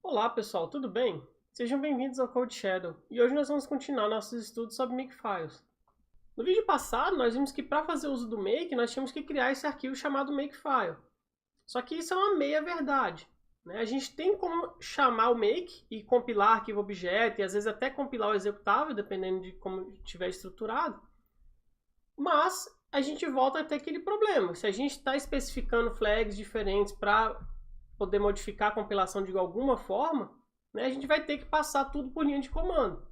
Olá pessoal, tudo bem? Sejam bem-vindos ao Code Shadow e hoje nós vamos continuar nossos estudos sobre Makefiles. No vídeo passado nós vimos que para fazer uso do Make nós tínhamos que criar esse arquivo chamado Makefile. Só que isso é uma meia verdade, né? A gente tem como chamar o Make e compilar arquivo objeto e às vezes até compilar o executável, dependendo de como estiver estruturado. Mas a gente volta a ter aquele problema. Se a gente está especificando flags diferentes para poder modificar a compilação de alguma forma, né, a gente vai ter que passar tudo por linha de comando.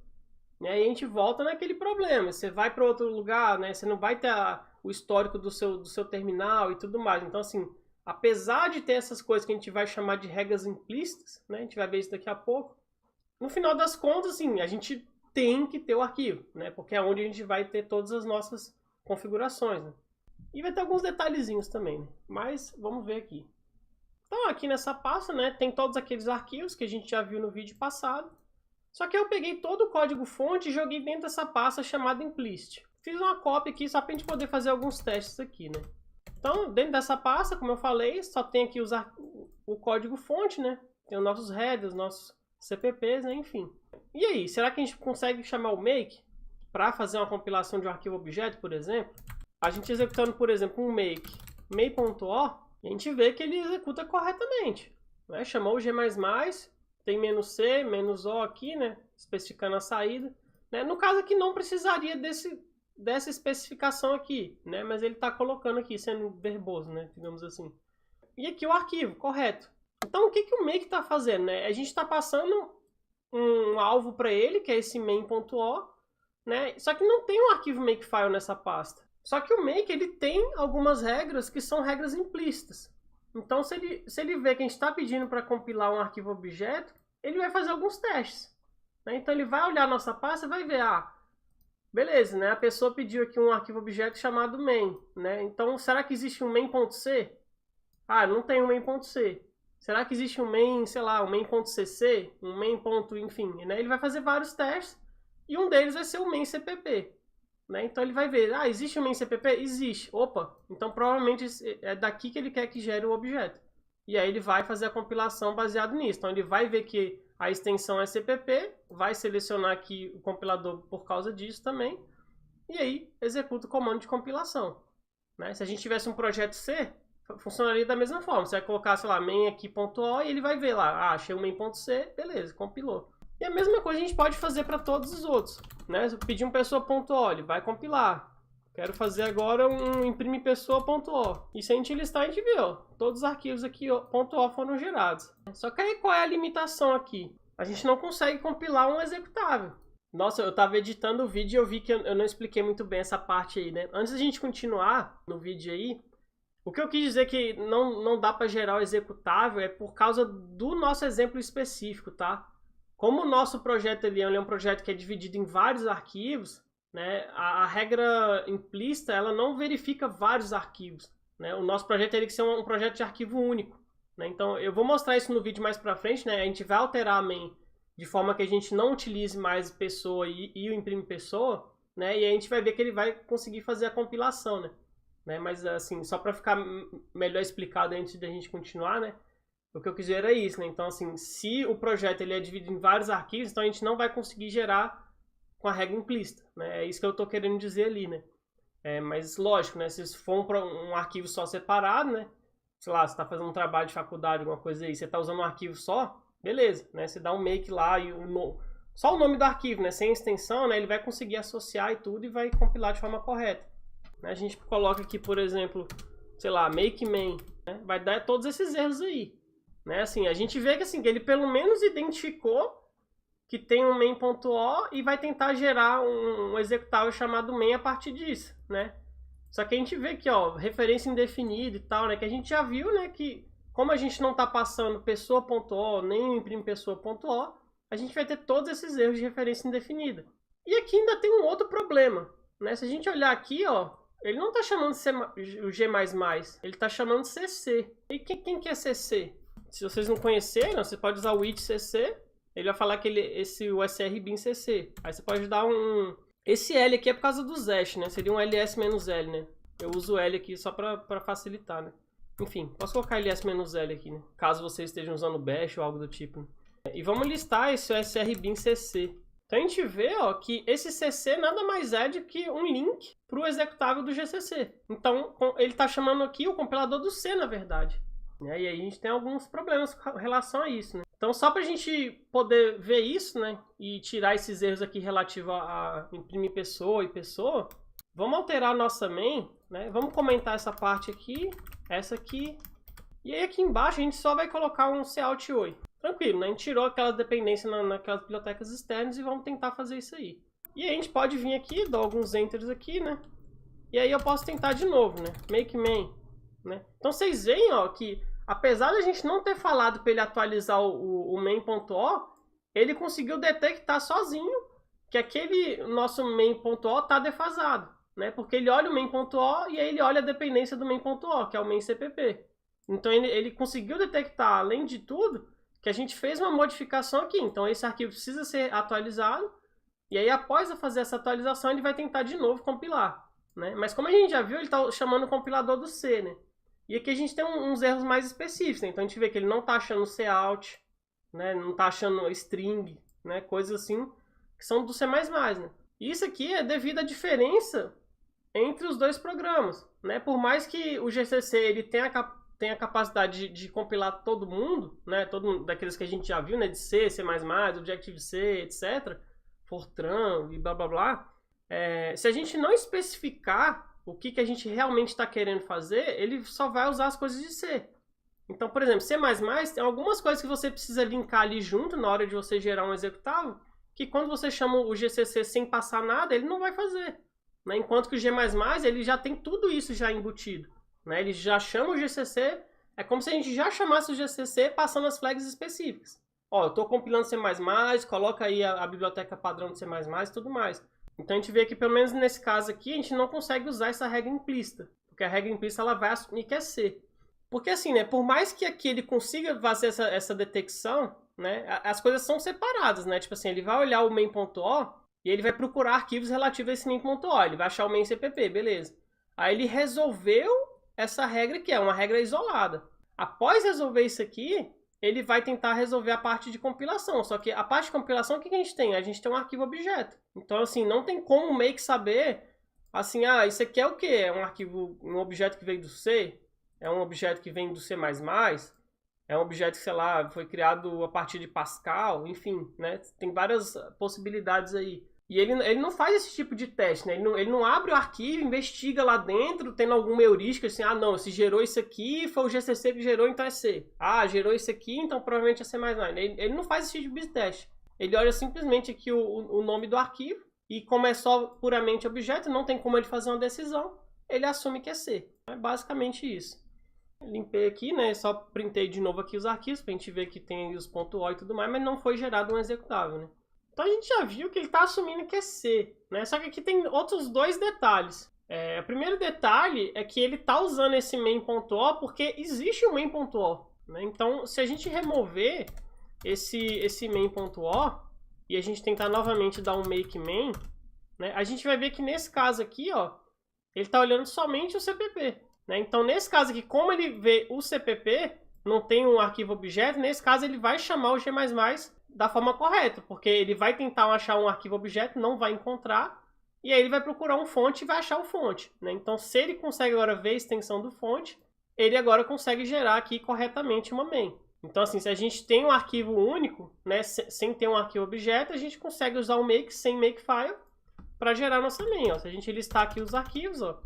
Né, e a gente volta naquele problema. Você vai para outro lugar, né, você não vai ter o histórico do seu terminal e tudo mais. Então, assim, apesar de ter essas coisas que a gente vai chamar de regras implícitas, né, a gente vai ver isso daqui a pouco, no final das contas, assim, a gente tem que ter o arquivo, né, porque é onde a gente vai ter todas as nossas configurações. Né? E vai ter alguns detalhezinhos também, né? Mas vamos ver aqui. Então aqui nessa pasta, né, tem todos aqueles arquivos que a gente já viu no vídeo passado. Só que eu peguei todo o código fonte e joguei dentro dessa pasta chamada implicit. Fiz uma cópia aqui só para a gente poder fazer alguns testes aqui, né? Então dentro dessa pasta, como eu falei, só tem aqui o código fonte, né? Tem os nossos headers, nossos CPPs, né? Enfim. E aí, será que a gente consegue chamar o make para fazer uma compilação de um arquivo objeto, por exemplo? A gente executando, por exemplo, um make.o, a gente vê que ele executa corretamente. Né? Chamou o G++, tem "-c", "-o" aqui, né? Especificando a saída. Né? No caso aqui não precisaria dessa especificação aqui, né? Mas ele está colocando aqui, sendo verboso, né? Digamos assim. E aqui o arquivo, correto. Então o que o make está fazendo? Né? A gente está passando um alvo para ele, que é esse main.o, né? Só que não tem um arquivo makefile nessa pasta. Só que o make ele tem algumas regras que são regras implícitas. Então, se ele vê que a gente está pedindo para compilar um arquivo objeto, ele vai fazer alguns testes. Né? Então, ele vai olhar a nossa pasta e vai ver, beleza, né? A pessoa pediu aqui um arquivo objeto chamado main. Né? Então, será que existe um main.c? Não tem um main.c. Será que existe um main, sei lá, um main.cc? Um main. Enfim, né? Ele vai fazer vários testes e um deles vai ser o main CPP. Né? Então ele vai ver, existe um main CPP? Existe. Opa, então provavelmente é daqui que ele quer que gere o objeto. E aí ele vai fazer a compilação baseado nisso. Então ele vai ver que a extensão é CPP, vai selecionar aqui o compilador por causa disso também, e aí executa o comando de compilação. Né? Se a gente tivesse um projeto C, funcionaria da mesma forma. Você vai colocar, sei lá, main aqui.o e ele vai ver lá, achei um main.c, beleza, compilou. E a mesma coisa a gente pode fazer para todos os outros. Né? Se eu pedir um pessoa.o, ele vai compilar. Quero fazer agora um imprime pessoa.o. E se a gente listar, a gente vê, todos os arquivos aqui .o foram gerados. Só que aí qual é a limitação aqui? A gente não consegue compilar um executável. Nossa, eu estava editando o vídeo e eu vi que eu não expliquei muito bem essa parte aí, né? Antes da gente continuar no vídeo aí, o que eu quis dizer que não dá para gerar o executável é por causa do nosso exemplo específico, tá? Como o nosso projeto ele é um projeto que é dividido em vários arquivos, né, a regra implícita ela não verifica vários arquivos. Né? O nosso projeto teria que ser um projeto de arquivo único. Né? Então eu vou mostrar isso no vídeo mais pra frente. Né? A gente vai alterar a main de forma que a gente não utilize mais pessoa e o imprime pessoa. Né? E a gente vai ver que ele vai conseguir fazer a compilação. Né? Mas assim, só para ficar melhor explicado antes da gente continuar, né? O que eu quis dizer era isso, né? Então, assim, se o projeto ele é dividido em vários arquivos, então a gente não vai conseguir gerar com a regra implícita, né? É isso que eu estou querendo dizer ali, né? Mas, lógico, né? Se for um arquivo só separado, né? Sei lá, você está fazendo um trabalho de faculdade, alguma coisa aí, você está usando um arquivo só, beleza, né? Você dá um make lá e só o nome do arquivo, né? Sem extensão, né? Ele vai conseguir associar e tudo e vai compilar de forma correta. A gente coloca aqui, por exemplo, sei lá, make main, né? Vai dar todos esses erros aí. Né? Assim, a gente vê que, assim, que ele pelo menos identificou que tem um main.o e vai tentar gerar um executável chamado main a partir disso, né? Só que a gente vê aqui, referência indefinida e tal, né? Que a gente já viu, né? Que como a gente não está passando pessoa.o nem imprime pessoa.o, a gente vai ter todos esses erros de referência indefinida. E aqui ainda tem um outro problema, né? Se a gente olhar aqui, ele não está chamando o G++, ele está chamando CC. E quem que é CC? Se vocês não conhecerem, você pode usar o it cc, ele vai falar que esse USR bin cc. Aí você pode dar esse L aqui é por causa do ZESH, né? Seria um ls-l, né? Eu uso o L aqui só para facilitar, né? Enfim, posso colocar ls-l aqui, né? Caso vocês estejam usando bash ou algo do tipo. Né? E vamos listar esse srbin cc. Então a gente vê ó, que esse cc nada mais é do que um link para o executável do GCC. Então ele está chamando aqui o compilador do C, na verdade. E aí a gente tem alguns problemas com relação a isso, né? Então só para a gente poder ver isso, né, e tirar esses erros aqui relativos a imprimir pessoa e pessoa, vamos alterar a nossa main, né? Vamos comentar essa parte aqui, essa aqui, e aí aqui embaixo a gente só vai colocar um cout oi. Tranquilo, né? A gente tirou aquelas dependências naquelas bibliotecas externas e vamos tentar fazer isso aí. E aí a gente pode vir aqui, dar alguns enters aqui, né? E aí eu posso tentar de novo, né? Make main, né? Então vocês veem, ó, que apesar de a gente não ter falado para ele atualizar o main.o, ele conseguiu detectar sozinho que aquele nosso main.o está defasado, né? Porque ele olha o main.o e aí ele olha a dependência do main.o, que é o main cpp. Então ele conseguiu detectar, além de tudo, que a gente fez uma modificação aqui. Então esse arquivo precisa ser atualizado. E aí após eu fazer essa atualização, ele vai tentar de novo compilar, né? Mas como a gente já viu, ele está chamando o compilador do C, né? E aqui a gente tem uns erros mais específicos, né? Então a gente vê que ele não está achando cout, né? Não está achando string, né? Coisas assim que são do C++, né? E isso aqui é devido à diferença entre os dois programas, né? Por mais que o GCC ele tenha a capacidade de compilar todo mundo, né? Todo daqueles que a gente já viu, né? De C, C++, Objective-C, etc. Fortran e blá blá blá. Se a gente não especificar o que a gente realmente está querendo fazer, ele só vai usar as coisas de C. Então, por exemplo, C++ tem algumas coisas que você precisa linkar ali junto na hora de você gerar um executável, que quando você chama o GCC sem passar nada, ele não vai fazer, né? Enquanto que o G++ ele já tem tudo isso já embutido, né? Ele já chama o GCC, é como se a gente já chamasse o GCC passando as flags específicas. Ó, eu estou compilando C++, coloca aí a biblioteca padrão de C++ e tudo mais. Então a gente vê que pelo menos nesse caso aqui a gente não consegue usar essa regra implícita, porque a regra implícita ela vai assumir que é C. Porque assim, né, por mais que aqui ele consiga fazer essa detecção, né, as coisas são separadas, né? Tipo assim, ele vai olhar o main.o e ele vai procurar arquivos relativos a esse main.o, ele vai achar o main cpp, beleza. Aí ele resolveu essa regra que é uma regra isolada. Após resolver isso aqui, ele vai tentar resolver a parte de compilação. Só que a parte de compilação, o que a gente tem? A gente tem um arquivo objeto. Então, assim, não tem como o make saber, assim, isso aqui é o quê? É um arquivo, um objeto que veio do C? É um objeto que vem do C++? É um objeto que, sei lá, foi criado a partir de Pascal? Enfim, né? Tem várias possibilidades aí. E ele não faz esse tipo de teste, né? Ele não abre o arquivo, investiga lá dentro, tendo alguma heurística, assim, não, se gerou isso aqui, foi o GCC que gerou, então é C. Gerou isso aqui, então provavelmente é C++. Ele não faz esse tipo de teste. Ele olha simplesmente aqui o nome do arquivo, e como é só puramente objeto, não tem como ele fazer uma decisão, ele assume que é C. É basicamente isso. Limpei aqui, né? Só printei de novo aqui os arquivos, pra gente ver que tem os .o e tudo mais, mas não foi gerado um executável, né? Então a gente já viu que ele está assumindo que é C, né? Só que aqui tem outros dois detalhes. O primeiro detalhe é que ele está usando esse main.o porque existe um main.o, né? Então, se a gente remover esse main.o e a gente tentar novamente dar um make main, né? A gente vai ver que nesse caso aqui, ó, ele está olhando somente o CPP, né? Então, nesse caso aqui, como ele vê o CPP, não tem um arquivo objeto, nesse caso ele vai chamar o G++ da forma correta, porque ele vai tentar achar um arquivo objeto, não vai encontrar, e aí ele vai procurar um fonte e vai achar o fonte, né? Então, se ele consegue agora ver a extensão do fonte, ele agora consegue gerar aqui corretamente uma main. Então, assim, se a gente tem um arquivo único, né, sem ter um arquivo objeto, a gente consegue usar o make sem makefile para gerar nossa main. Ó. Se a gente listar aqui os arquivos, ó,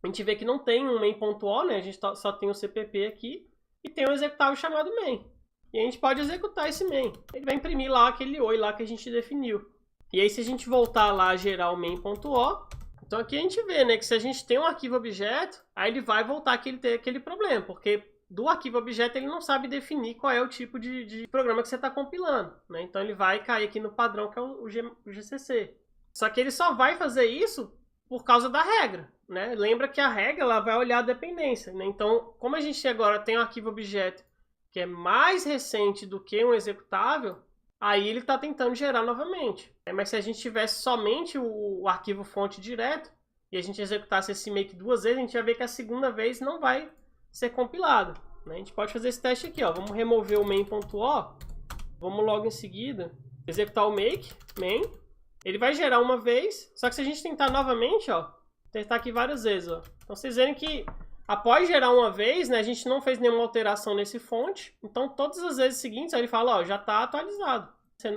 a gente vê que não tem um main.o, né? A gente só tem o CPP aqui e tem um executável chamado main. E a gente pode executar esse main. Ele vai imprimir lá aquele oi lá que a gente definiu. E aí se a gente voltar lá a gerar o main.o, então aqui a gente vê, né, que se a gente tem um arquivo objeto, aí ele vai voltar que ele tem aquele problema, porque do arquivo objeto ele não sabe definir qual é o tipo de programa que você está compilando, né? Então ele vai cair aqui no padrão que é o GCC. Só que ele só vai fazer isso por causa da regra, né? Lembra que a regra ela vai olhar a dependência, né? Então, como a gente agora tem um arquivo objeto que é mais recente do que um executável, aí ele está tentando gerar novamente. Mas se a gente tivesse somente o arquivo fonte direto e a gente executasse esse make duas vezes, a gente vai ver que a segunda vez não vai ser compilado, né? A gente pode fazer esse teste aqui, ó. Vamos remover o main.o Vamos logo em seguida executar o make, main. Ele vai gerar uma vez, só que se a gente tentar novamente, ó, tentar aqui várias vezes, ó. Então vocês verem que após gerar uma vez, né, a gente não fez nenhuma alteração nesse fonte. Então todas as vezes seguintes, aí ele fala, ó, já está atualizado.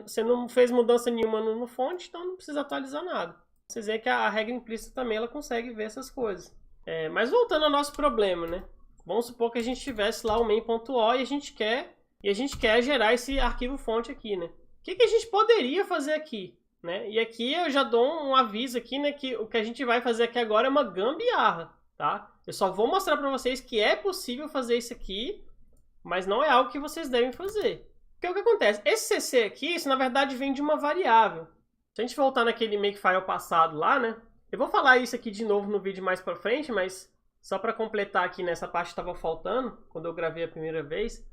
Você não fez mudança nenhuma no fonte, então não precisa atualizar nada. Vocês veem que a regra implícita também ela consegue ver essas coisas. Mas voltando ao nosso problema, né? Vamos supor que a gente tivesse lá o main.o e a gente quer gerar esse arquivo fonte aqui, né? O que a gente poderia fazer aqui? Né? E aqui eu já dou um aviso aqui, né, que o que a gente vai fazer aqui agora é uma gambiarra, tá? Eu só vou mostrar para vocês que é possível fazer isso aqui, mas não é algo que vocês devem fazer. Porque o que acontece? Esse CC aqui, isso na verdade vem de uma variável. Se a gente voltar naquele makefile passado lá, né? Eu vou falar isso aqui de novo no vídeo mais pra frente, mas só para completar aqui nessa parte que estava faltando, quando eu gravei a primeira vez.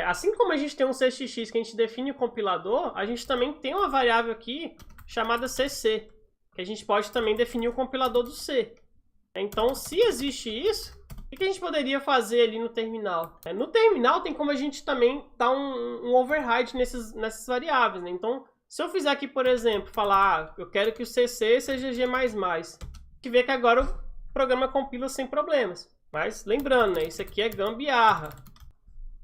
Assim como a gente tem um CXX que a gente define o compilador, a gente também tem uma variável aqui chamada CC, que a gente pode também definir o compilador do C. Então, se existe isso, o que a gente poderia fazer ali no terminal? No terminal tem como a gente também dar um override nessas variáveis, né? Então, se eu fizer aqui, por exemplo, falar, eu quero que o CC seja G++, a gente vê que agora o programa compila sem problemas. Mas, lembrando, né, isso aqui é gambiarra.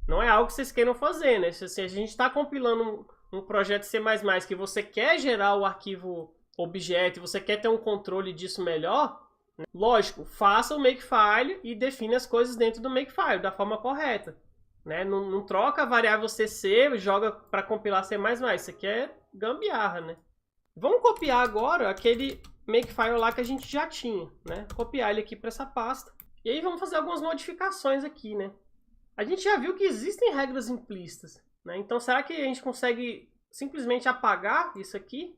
Não é algo que vocês queiram fazer, né? Se a gente está compilando um projeto C++ que você quer gerar o arquivo objeto e você quer ter um controle disso melhor, né? Lógico, faça o makefile e define as coisas dentro do makefile da forma correta. Né? Não troca a variável CC e joga para compilar C++. Isso aqui é gambiarra, né? Vamos copiar agora aquele makefile lá que a gente já tinha, né? Copiar ele aqui para essa pasta. E aí vamos fazer algumas modificações aqui, né? A gente já viu que existem regras implícitas, né? Então, será que a gente consegue simplesmente apagar isso aqui?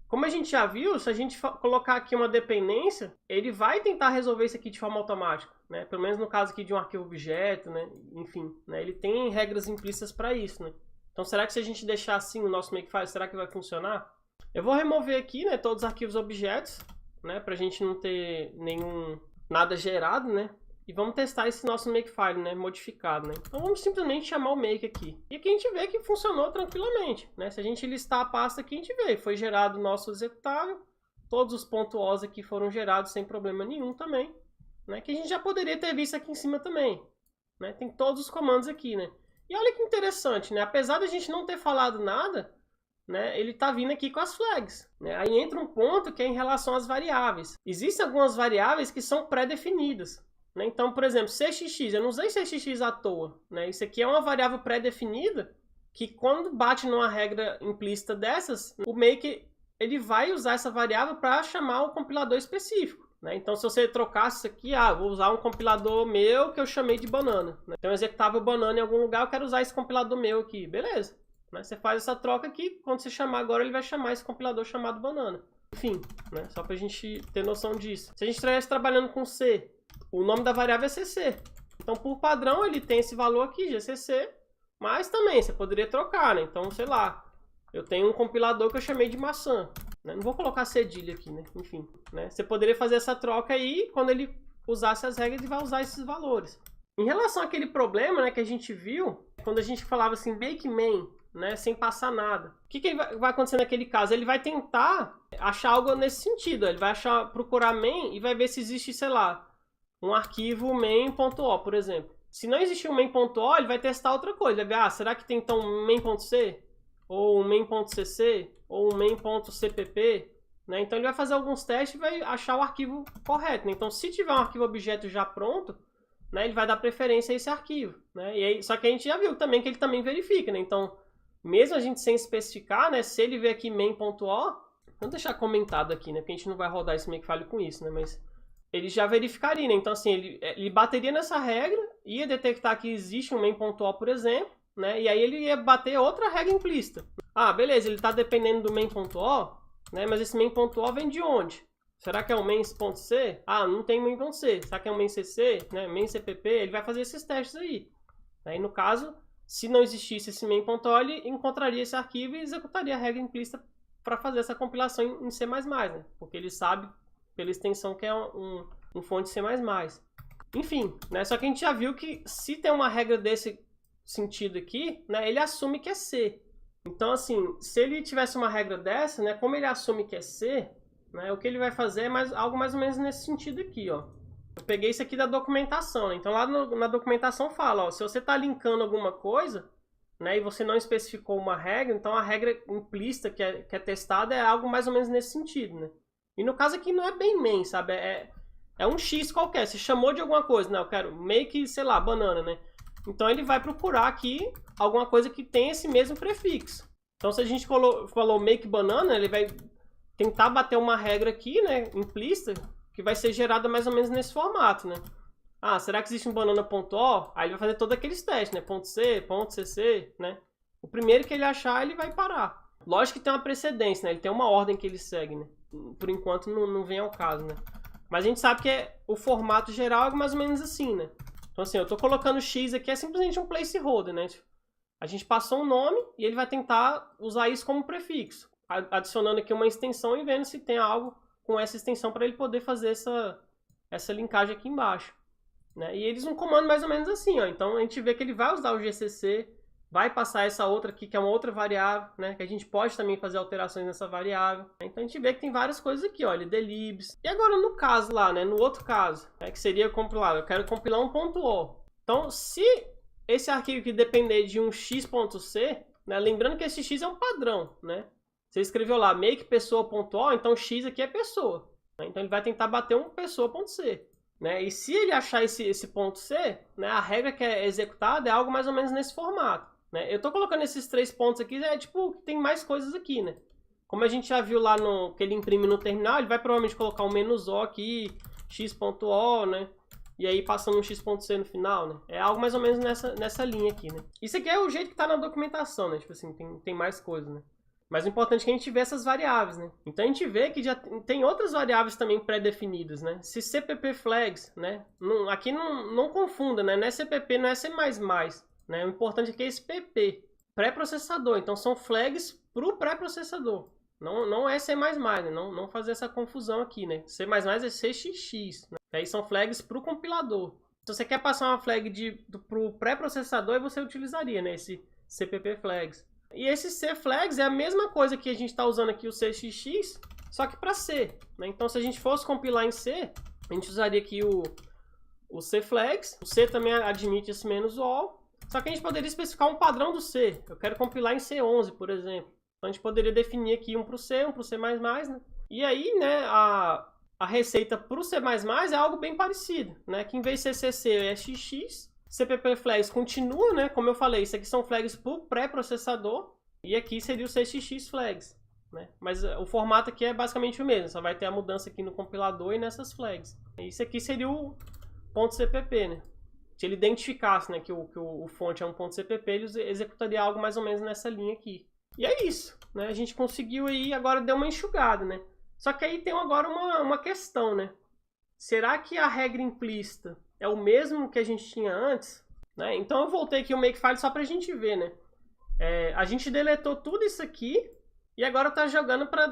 Como a gente já viu, se a gente colocar aqui uma dependência, ele vai tentar resolver isso aqui de forma automática, né? Pelo menos no caso aqui de um arquivo objeto, né? Enfim, né? Ele tem regras implícitas para isso, né? Então, será que se a gente deixar assim o nosso makefile, será que vai funcionar? Eu vou remover aqui, né, todos os arquivos objetos, né? Para a gente não ter nada gerado, né? E vamos testar esse nosso makefile, né, modificado, né? Então vamos simplesmente chamar o make aqui. E aqui a gente vê que funcionou tranquilamente, né? Se a gente listar a pasta aqui, a gente vê, foi gerado o nosso executável, todos os .os aqui foram gerados sem problema nenhum também, né? Que a gente já poderia ter visto aqui em cima também, né? Tem todos os comandos aqui, né? E olha que interessante, né? Apesar da gente não ter falado nada, né, ele está vindo aqui com as flags, né? Aí entra um ponto que é em relação às variáveis. Existem algumas variáveis que são pré-definidas. Então, por exemplo, CXX, eu não usei CXX à toa, né? Isso aqui é uma variável pré-definida que quando bate numa regra implícita dessas, o make ele vai usar essa variável para chamar um compilador específico, né? Então, se você trocasse isso aqui, vou usar um compilador meu que eu chamei de banana, né? Tem um executável banana em algum lugar, eu quero usar esse compilador meu aqui, beleza? Né? Você faz essa troca aqui, quando você chamar agora, ele vai chamar esse compilador chamado banana. Enfim, né? Só para a gente ter noção disso. Se a gente estivesse trabalhando com C, o nome da variável é CC. Então, por padrão, ele tem esse valor aqui, GCC, mas também você poderia trocar, né? Então, sei lá, eu tenho um compilador que eu chamei de maçã, né? Não vou colocar cedilha aqui, né? Enfim, né? Você poderia fazer essa troca aí, quando ele usasse as regras, ele vai usar esses valores. Em relação àquele problema, né, que a gente viu, quando a gente falava assim, make main, né, sem passar nada. O que vai acontecer naquele caso? Ele vai tentar achar algo nesse sentido. Ele vai procurar main e vai ver se existe, sei lá, um arquivo main.o, por exemplo. Se não existir um main.o, ele vai testar outra coisa. Ele vai ver, será que tem então um main.c? Ou um main.cc? Ou um main.cpp? Né? Então ele vai fazer alguns testes e vai achar o arquivo correto. Né? Então se tiver um arquivo objeto já pronto, né, ele vai dar preferência a esse arquivo. Né? E aí, só que a gente já viu também que ele também verifica. Né? Então, mesmo a gente sem especificar, né, se ele ver aqui main.o, vamos deixar comentado aqui, né, porque a gente não vai rodar esse makefile com isso, né, mas ele já verificaria, né? Então assim, ele bateria nessa regra, ia detectar que existe um main.o, por exemplo, né? E aí ele ia bater outra regra implícita. Beleza, ele está dependendo do main.o, né? Mas esse main.o vem de onde? Será que é o main.c? Não tem main.c. Será que é o main.cc? Né? Main.cpp? Ele vai fazer esses testes aí. Aí no caso, se não existisse esse main.o, ele encontraria esse arquivo e executaria a regra implícita para fazer essa compilação em C++, né? Porque ele sabe pela extensão que é um fonte C++. Enfim, né? Só que a gente já viu que se tem uma regra desse sentido aqui, né, ele assume que é C. Então, assim, se ele tivesse uma regra dessa, né, como ele assume que é C, né, o que ele vai fazer é algo mais ou menos nesse sentido aqui, ó. Eu peguei isso aqui da documentação, né? Então lá na documentação fala, ó, se você está linkando alguma coisa, né, e você não especificou uma regra, então a regra implícita que é testada é algo mais ou menos nesse sentido, né? E no caso aqui não é bem main, sabe? É um X qualquer. Você chamou de alguma coisa, né? Eu quero make, sei lá, banana, né? Então ele vai procurar aqui alguma coisa que tem esse mesmo prefixo. Então se a gente falou make banana, ele vai tentar bater uma regra aqui, né, implícita, que vai ser gerada mais ou menos nesse formato, né? Ah, será que existe um banana.o? Aí ele vai fazer todos aqueles testes, né? .c, .cc, né? O primeiro que ele achar, ele vai parar. Lógico que tem uma precedência, né? Ele tem uma ordem que ele segue, né? Por enquanto não vem ao caso, né? Mas a gente sabe que o formato geral é mais ou menos assim, né? Então assim, eu tô colocando X aqui, é simplesmente um placeholder, né? A gente passou um nome e ele vai tentar usar isso como prefixo, adicionando aqui uma extensão e vendo se tem algo com essa extensão para ele poder fazer essa linkagem aqui embaixo. Né? E eles um comando mais ou menos assim, ó. Então a gente vê que ele vai usar o GCC, vai passar essa outra aqui, que é uma outra variável, né? Que a gente pode também fazer alterações nessa variável. Então a gente vê que tem várias coisas aqui, ó. Ele delibs. E agora no caso lá, né? No outro caso, né? Que seria compilar. Eu quero compilar um .o. Então se esse arquivo aqui depender de um x.c, né? Lembrando que esse x é um padrão, né? Você escreveu lá make pessoa.o, então x aqui é pessoa. Né? Então ele vai tentar bater um pessoa.c. Né? E se ele achar esse ponto C, né, a regra que é executada é algo mais ou menos nesse formato. Né? Eu estou colocando esses 3 pontos aqui, tipo, tem mais coisas aqui, né? Como a gente já viu lá no que ele imprime no terminal, ele vai provavelmente colocar um "-o" aqui, x.o, né? E aí passando um x.c no final, né? É algo mais ou menos nessa linha aqui, né? Isso aqui é o jeito que está na documentação, né? Tipo assim, tem mais coisas, né? Mas o importante é que a gente vê essas variáveis, né? Então a gente vê que já tem outras variáveis também pré-definidas, né? Se CPP flags, né? Aqui não confunda, né? Não é CPP, não é C++, né? O importante aqui é esse PP, pré-processador. Então são flags para o pré-processador. Não é C++, né? Não fazer essa confusão aqui, né? C++ é CXX, né? Aí são flags para o compilador. Se você quer passar uma flag para o pré-processador, você utilizaria, né? Esse CPP flags. E esse C flags é a mesma coisa que a gente está usando aqui o CXX, só que para C. Né? Então, se a gente fosse compilar em C, a gente usaria aqui o C flags. O C também admite esse "-all", só que a gente poderia especificar um padrão do C. Eu quero compilar em C11, por exemplo. Então, a gente poderia definir aqui um para o C, um para o C++. Né? E aí, né, a receita para o C++ é algo bem parecido. Né? Que em vez de ser CC é XX. CPP flags continua, né? Como eu falei, isso aqui são flags para o pré-processador. E aqui seria o CXX flags. Né? Mas o formato aqui é basicamente o mesmo. Só vai ter a mudança aqui no compilador e nessas flags. Isso aqui seria o .cpp, né? Se ele identificasse, né, que o fonte é um .cpp, ele executaria algo mais ou menos nessa linha aqui. E é isso. Né? A gente conseguiu aí, agora deu uma enxugada, né? Só que aí tem agora uma questão, né? Será que a regra implícita é o mesmo que a gente tinha antes? Né? Então eu voltei aqui o Makefile só para a gente ver, né? A gente deletou tudo isso aqui e agora está jogando para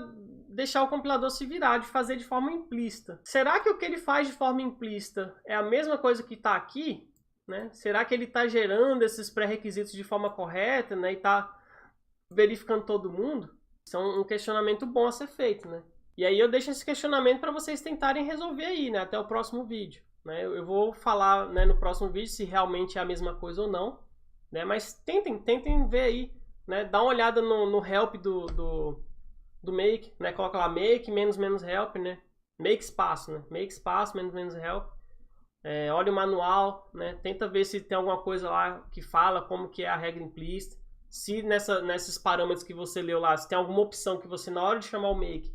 deixar o compilador se virar, de fazer de forma implícita. Será que o que ele faz de forma implícita é a mesma coisa que está aqui? Né? Será que ele está gerando esses pré-requisitos de forma correta, né? E está verificando todo mundo? Isso é um questionamento bom a ser feito, né? E aí eu deixo esse questionamento para vocês tentarem resolver aí, né? Até o próximo vídeo. Né? Eu vou falar, né, no próximo vídeo se realmente é a mesma coisa ou não. Né? Mas tentem ver aí. Né? Dá uma olhada no help do make. Né? Coloca lá make, menos help. Né? Make espaço. Né? Make espaço, menos help. Olha o manual. Né? Tenta ver se tem alguma coisa lá que fala como que é a regra implícita. Se nesses parâmetros que você leu lá, se tem alguma opção que você, na hora de chamar o make,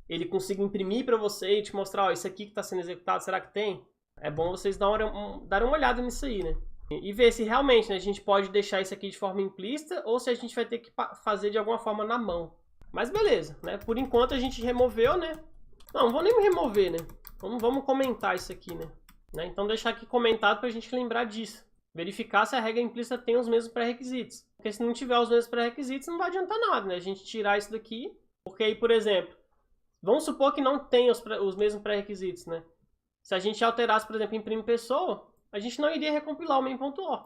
ele consiga imprimir para você e te mostrar, ó, isso aqui que está sendo executado, será que tem? É bom vocês darem uma olhada nisso aí, né? E ver se realmente, né, a gente pode deixar isso aqui de forma implícita ou se a gente vai ter que fazer de alguma forma na mão. Mas beleza, né? Por enquanto a gente removeu, né? Não vou nem remover, né? Vamos comentar isso aqui, né? Então deixar aqui comentado para a gente lembrar disso. Verificar se a regra implícita tem os mesmos pré-requisitos. Porque se não tiver os mesmos pré-requisitos, não vai adiantar nada, né? A gente tirar isso daqui, porque aí, por exemplo, vamos supor que não tem os mesmos pré-requisitos, né? Se a gente alterasse, por exemplo, imprime pessoa, a gente não iria recompilar o main.o.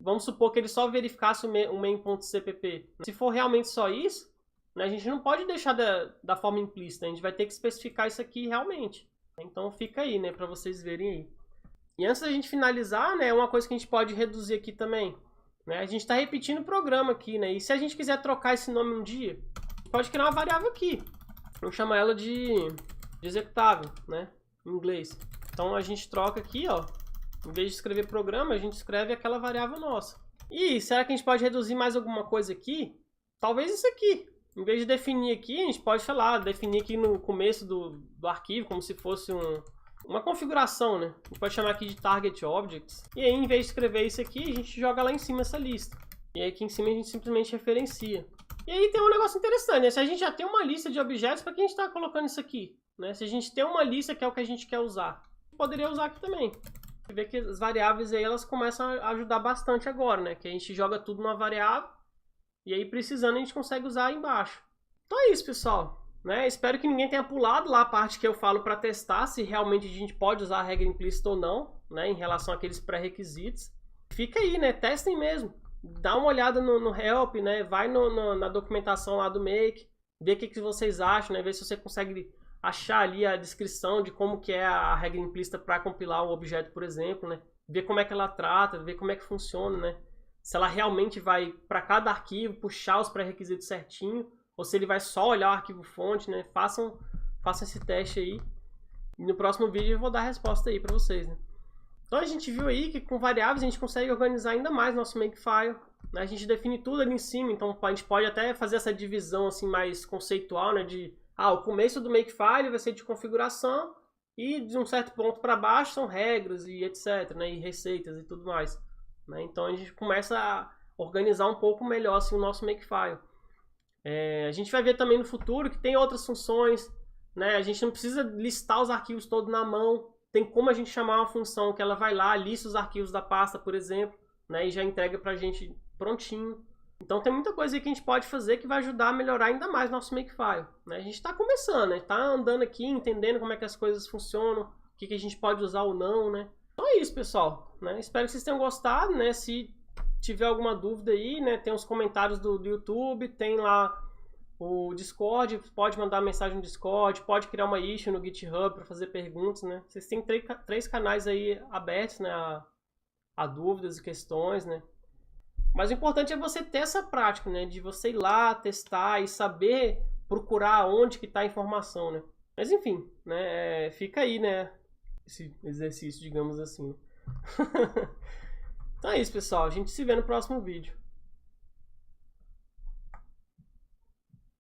vamos supor que ele só verificasse o main.cpp. Se for realmente só isso, né, a gente não pode deixar da forma implícita, a gente vai ter que especificar isso aqui realmente. Então fica aí, né, para vocês verem aí. E antes da gente finalizar, né, uma coisa que a gente pode reduzir aqui também, né, a gente está repetindo o programa aqui, né, e se a gente quiser trocar esse nome um dia, a gente pode criar uma variável aqui. Vamos chamar ela de executável, né, em inglês. Então a gente troca aqui, ó, em vez de escrever programa, a gente escreve aquela variável nossa. E será que a gente pode reduzir mais alguma coisa aqui? Talvez isso aqui. Em vez de definir aqui, a gente pode, sei lá, definir aqui no começo do arquivo, como se fosse uma configuração, né? A gente pode chamar aqui de target objects. E aí, em vez de escrever isso aqui, a gente joga lá em cima essa lista. E aí aqui em cima a gente simplesmente referencia. E aí tem um negócio interessante, né? Se a gente já tem uma lista de objetos, para que a gente está colocando isso aqui? Né? Se a gente tem uma lista que é o que a gente quer usar, poderia usar aqui também. Você vê que as variáveis aí, elas começam a ajudar bastante agora, né? Que a gente joga tudo numa variável. E aí, precisando, a gente consegue usar aí embaixo. Então é isso, pessoal. Né? Espero que ninguém tenha pulado lá a parte que eu falo para testar se realmente a gente pode usar a regra implícita ou não, né? Em relação àqueles pré-requisitos. Fica aí, né? Testem mesmo. Dá uma olhada no help, né? Vai na documentação lá do Make, vê o que vocês acham, né? Vê se você consegue achar ali a descrição de como que é a regra implícita para compilar um objeto, por exemplo, né? Ver como é que ela trata, ver como é que funciona, né? Se ela realmente vai para cada arquivo puxar os pré-requisitos certinho, ou se ele vai só olhar o arquivo fonte, né? Façam esse teste aí. E no próximo vídeo eu vou dar a resposta aí para vocês, né? Então a gente viu aí que com variáveis a gente consegue organizar ainda mais nosso Makefile, né? A gente define tudo ali em cima, então a gente pode até fazer essa divisão assim mais conceitual, né? De o começo do Makefile vai ser de configuração e de um certo ponto para baixo são regras e etc, né? E receitas e tudo mais. Né? Então a gente começa a organizar um pouco melhor assim, o nosso Makefile. A gente vai ver também no futuro que tem outras funções, né? A gente não precisa listar os arquivos todos na mão, tem como a gente chamar uma função que ela vai lá, lista os arquivos da pasta, por exemplo, né? E já entrega pra gente prontinho. Então tem muita coisa aí que a gente pode fazer que vai ajudar a melhorar ainda mais nosso Makefile. Né? A gente está começando, né? Está andando aqui, entendendo como é que as coisas funcionam, o que a gente pode usar ou não, né? Então é isso, pessoal. Né? Espero que vocês tenham gostado, né? Se tiver alguma dúvida aí, né? Tem os comentários do YouTube, tem lá o Discord, pode mandar mensagem no Discord, pode criar uma issue no GitHub para fazer perguntas, né? Vocês têm três canais aí abertos, né? A dúvidas e questões, né? Mas o importante é você ter essa prática, né? De você ir lá, testar e saber procurar onde que está a informação, né? Mas enfim, né? Fica aí, né? Esse exercício, digamos assim. Então é isso, pessoal. A gente se vê no próximo vídeo.